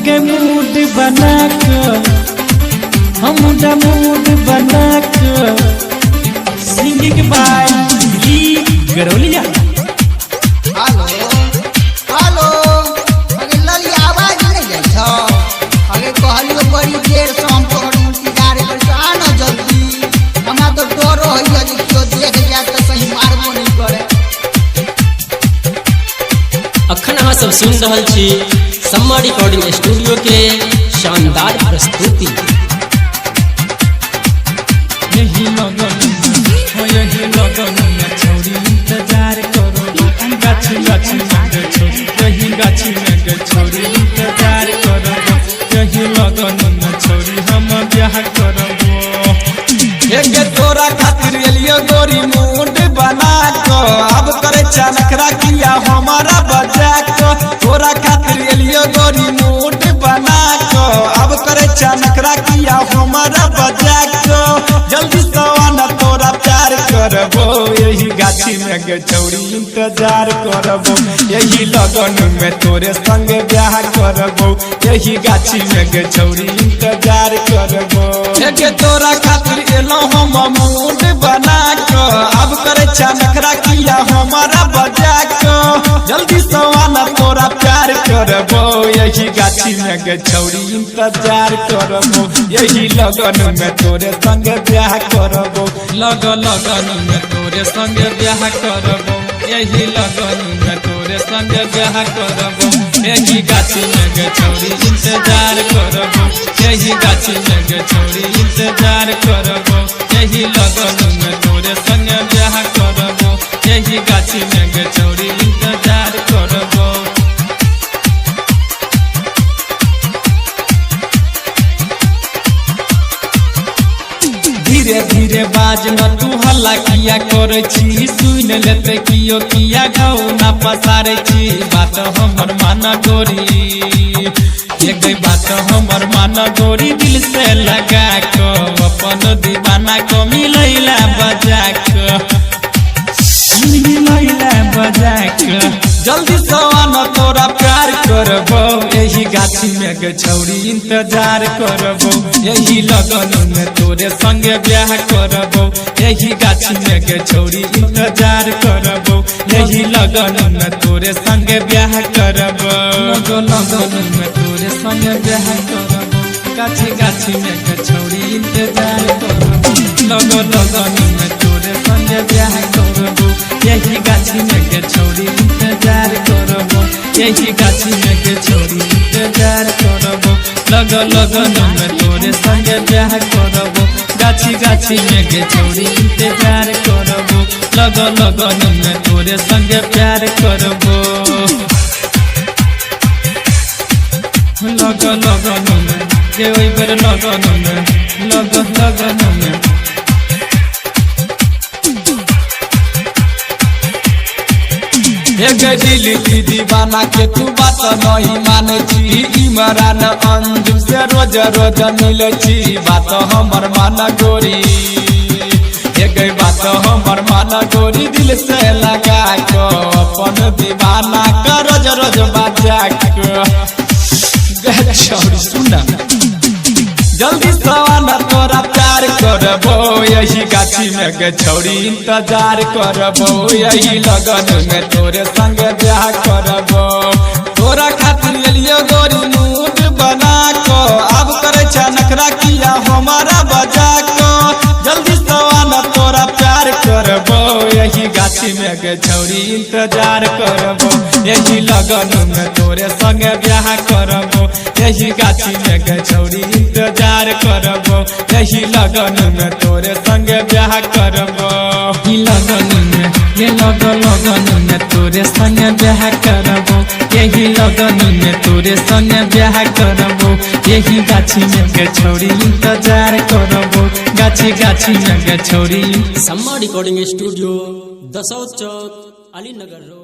के मूड बना कर हम मूड बना कर सिंगिंग बाय गरौलिया। हेलो हेलो अगे लली आवाज नहीं जाय छ अगे कहलियो बड़ी देर से हम तोहर इंतजार कर छ आना जल्दी हमरा तो डर होइया जे कियो देख जाए त सही मारबो नहीं करे। अखन अहाँ सब सुन रहल छी सम्मा रिकॉर्डिंग स्टूडियो के शानदार प्रस्तुति। यही लगन में छोड़ी इंतजार करो गाछी गाछी में छोड़ी यही गाछी में छोड़ी इंतजार करो यही लगन में छोड़ी हम ब्याह करबो। एक तोरा खातिर एलियो गोरी मूड बना को अब करे चनखरा किया हमारा बजा को तोरा खातिर एलियो गोरी मूड बना को अब करे चनखरा किया हमारा बजा को जल्दी सवाना तोरा प्यार करबो यही गाछी में गे छौरी इंतजार करबो यही लगन में तोरे संग ब्याह करबो यही गाछी में गे छौरी इंतजार करबो। एक तोरा खातिर एलो हम मूड बना को अब करे चनखरा किया हमारा बजा को जल्दी सवाना तोरा प्यार करबो यही गाछी में गे छौरी इंतजार करबो यही लगन में तोरे संग ब्याह करबो लगन में तोरे संग ब्याह करबो यही लगन में तोरे संग ब्याह करबो यही गाछी में गे छौरी इंतजार करबो यही गाछी में गे छौरी इंतजार करबो यही लगन में तोरे संग ब्याह करबो यही गाछी में गे छौरी इंतजार करबो। धीरे धीरे बाज न तू हल्ला किया करे छी सुन लेते कियो किया घाव ना पसारे छी बात हमर माना गोरी एक बात हमर माना गोरी दिल से लगा को अपन दीवाना को मिलैला बजा को जल्दी सवाना तोरा प्यार करबो यही गाछी में गे छौरी इंतजार करबो यही लगन में तोरे संग ब्याह करबो यही गाछी में गे छौरी इंतजार करबो यही लगन में तोरे संग ब्याह करबो लगन में तोरे संग ब्याह करबो गाछी गाछी में गे छौरी इंतजार करबो लगन में तोरे संग ब्याह करबो यही गाछी में गे छौरी इंतजार करबो यही गाछी में गे छौरी इंतजार करबो लगन में तोरे संग ब्याह करबो गाछी गाछी में गे छौरी इंतजार करबो लगन में तोरे संग प्यार करबो लगन में गे ओइ बेर लगन में एक दिल की दीवाना के तू बात नहीं माने छी इमरान अंजुम से रोज रोज मिले छी बात हमर माना गोरी एक बात हमर माना गोरी दिल से लगा को अपन दीवाना का रोज रोज बजा को छौरी सुना जल्दी सवाना तोरा प्यार करबो यही गाछी में गे छौरी इंतजार करबो यही लगन में तोरे संग ब्याह करबो तोरा खातिर एलियो गोरी मूड बना को अब करे चनखरा किया हमारा बजा को जल्दी सवाना तोरा प्यार करबो यही गाछी में गे छौरी इंतजार करबो यही लगन में तोरे संग ब्याह करबो यही गाछी में गे छौरी इंतजार करबो यही लगन में तोरे संग ब्याह करबो लगन में तोरे संग ब्याह करबो यही लगन में तोरे संग ब्याह करबो यही गाछी में गे छौरी इंतजार करबो गाछी गाछी में गे छौरी। सम्मा रिकॉर्डिंग स्टूडियो दसौत चौक अलीनगर रोड।